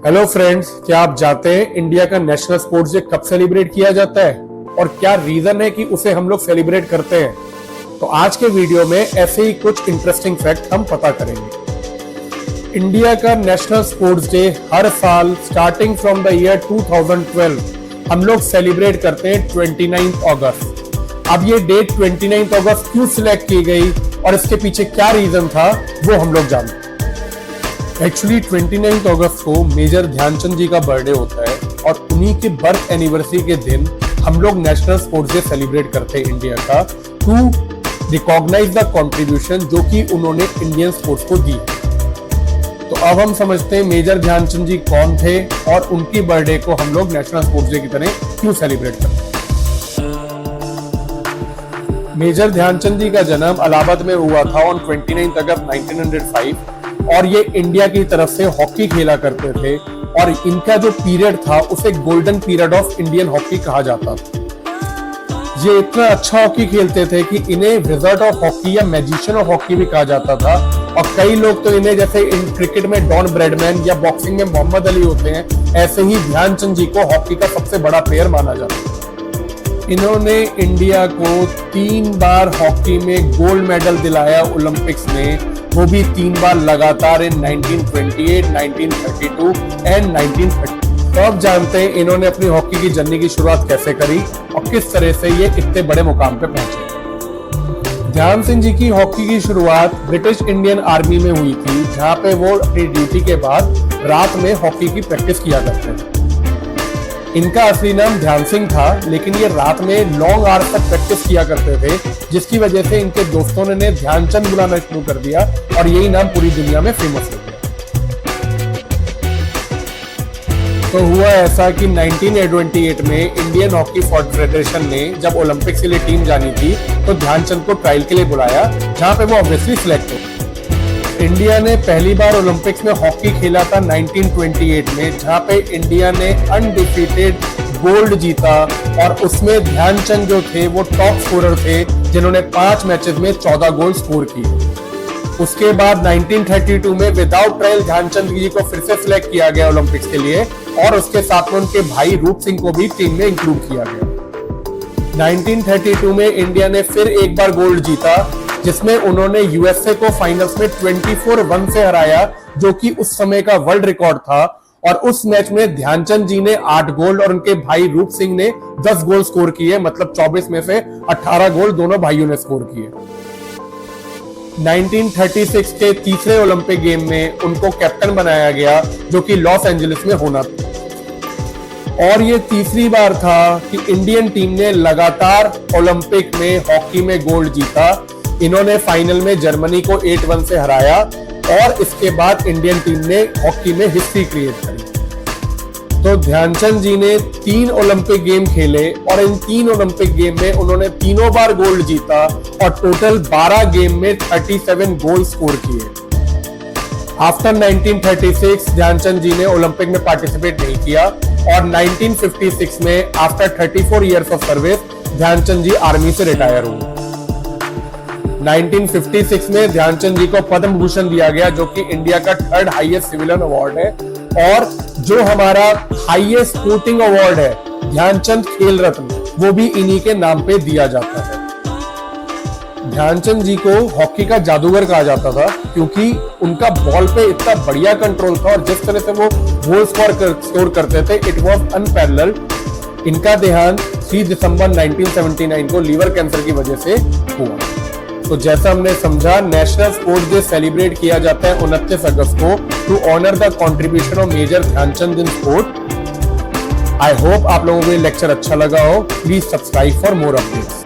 Hello friends, क्या आप जानते हैं इंडिया का नेशनल स्पोर्ट्स डे कब सेलिब्रेट किया जाता है और क्या रीजन है कि उसे हम लोग सेलिब्रेट करते हैं? तो आज के वीडियो में ऐसे ही कुछ इंटरेस्टिंग फैक्ट हम पता करेंगे। इंडिया का नेशनल स्पोर्ट्स डे हर साल स्टार्टिंग फ्रॉम द ईयर 2012 हम लोग सेलिब्रेट करते हैं 29 अगस्त। अब ये डेट 29 अगस्त क्यों सिलेक्ट की गई और इसके पीछे क्या रीजन था वो हम लोग जानते हैं। एक्चुअली 29 अगस्त को मेजर ध्यानचंद जी का बर्थडे होता है और उन्हीं के बर्थ एनिवर्सरी के दिन हम लोग नेशनल स्पोर्ट्स डे सेलिब्रेट करते हैं इंडिया का, टू रिकॉग्नाइज द कंट्रीब्यूशन जो कि उन्होंने इंडियन स्पोर्ट्स को दी। तो अब हम समझते हैं मेजर ध्यानचंद जी कौन थे और उनकी बर्थडे को हम लोग नेशनल स्पोर्ट्स डे की तरह क्यों सेलिब्रेट करते हैं। मेजर ध्यानचंद जी का जन्म इलाहाबाद में हुआ था ऑन 29 अगस्त 1905 और ये इंडिया की तरफ से हॉकी खेला करते थे और इनका जो पीरियड था उसे golden period of Indian hockey कहा जाता था। ये इतना अच्छा हॉकी खेलते थे कि इन्हें विजर्ड ऑफ हॉकी या मैजिशियन ऑफ हॉकी भी कहा जाता था और कई लोग तो इन्हें जैसे इन क्रिकेट में डॉन ब्रैडमैन या बॉक्सिंग में मोहम्मद अली होते हैं, ऐसे ही ध्यानचंद जी को हॉकी का सबसे बड़ा प्लेयर माना जाता है। इन्होंने इंडिया को 3 बार हॉकी में गोल्ड मेडल दिलाया ओलंपिक्स में, वो भी 3 बार लगातार इन 1928, 1932 एंड 1930। तो अब जानते हैं इन्होंने अपनी हॉकी की जर्नी की शुरुआत कैसे करी और किस तरह से ये इतने बड़े मुकाम पे पहुंचे। ध्यान सिंह जी की हॉकी की शुरुआत ब्रिटिश इंडियन आर्मी में हुई थी, जहां पे वो अपनी ड्यूटी के बाद रात में हॉकी की प्रैक्टिस किया करते थे। इनका असली नाम ध्यान सिंह था, लेकिन ये रात में लॉन्ग आवर्स तक प्रैक्टिस किया करते थे, जिसकी वजह से इनके दोस्तों ने ध्यानचंद बुलाना शुरू कर दिया और यही नाम पूरी दुनिया में फेमस हो गया। तो हुआ ऐसा कि 1928 में इंडियन हॉकी फेडरेशन ने जब ओलंपिक्स के लिए टीम जानी थी तो ध्यानचंद को ट्रायल के लिए बुलाया, जहां पे वो ऑब्वियसली सिलेक्ट हो। इंडिया ने पहली बार ओलंपिक्स में हॉकी खेला था 1928 में, जहां पे इंडिया ने अनडिफीटेड गोल्ड जीता और उसमें ध्यानचंद जो थे वो टॉप स्कोरर थे, जिन्होंने 5 मैचेस में 14 गोल स्कोर किए। उसके बाद 1932 में विदाउट ट्रायल ध्यानचंद जी को फिर से सिलेक्ट किया गया ओलंपिक्स के लिए और उसके साथ में उनके भाई रूप सिंह को भी टीम में इंक्लूड किया गया। 1932 में इंडिया ने फिर एक बार गोल्ड जीता, जिसमें उन्होंने यूएसए को फाइनल्स में 24-1 से हराया, जो कि उस समय का वर्ल्ड रिकॉर्ड था। और उस मैच में ध्यानचंद जी ने 8 गोल और उनके भाई रूप सिंह ने 10 गोल स्कोर किए, मतलब 24 में से 18 गोल दोनों भाइयों ने स्कोर किए। 1936 के तीसरे ओलंपिक गेम में उनको कैप्टन बनाया गया, जो कि लॉस एंजलिस में होना था। और ये तीसरी बार था कि इंडियन टीम ने लगातार ओलंपिक में हॉकी में गोल्ड जीता। इन्होंने फाइनल में जर्मनी को 8-1 से हराया और इसके बाद इंडियन टीम ने हॉकी में हिस्ट्री क्रिएट करी। तो ध्यानचंद जी ने 3 ओलंपिक गेम खेले और इन 3 ओलंपिक गेम में उन्होंने तीनों बार गोल्ड जीता और टोटल 12 गेम में 37 गोल स्कोर किए। आफ्टर 1936 ध्यानचंद जी ने ओलंपिक में पार्टिसिपेट नहीं किया और 1956 में after 34 years of service Dhyanchand ji army से रिटायर हुए। 1956 में ध्यानचंद जी को पद्म भूषण दिया गया, जो कि इंडिया का 3rd हाईएस्ट सिविलियन अवार्ड है, और जो हमारा हाईएस्ट स्पोर्टिंग अवार्ड है ध्यानचंद खेल रत्न, वो भी इन्हीं के नाम पे दिया जाता है। ध्यानचंद जी को हॉकी का जादूगर कहा जाता था, क्योंकि उनका बॉल पे इतना बढ़िया कंट्रोल था और जिस तरह से वो गोल स्कोर करते थे, इट वाज अनपैरेलल्ड। इनका देहांत 3 दिसंबर 1979 को लीवर कैंसर की वजह से हुआ। तो जैसा हमने समझा, नेशनल स्पोर्ट्स डे सेलिब्रेट किया जाता है 29 अगस्त को to honour the contribution of Major Dhyanchand in sport. I hope आप लोगों को ये लेक्चर अच्छा लगा हो। Please subscribe for more updates.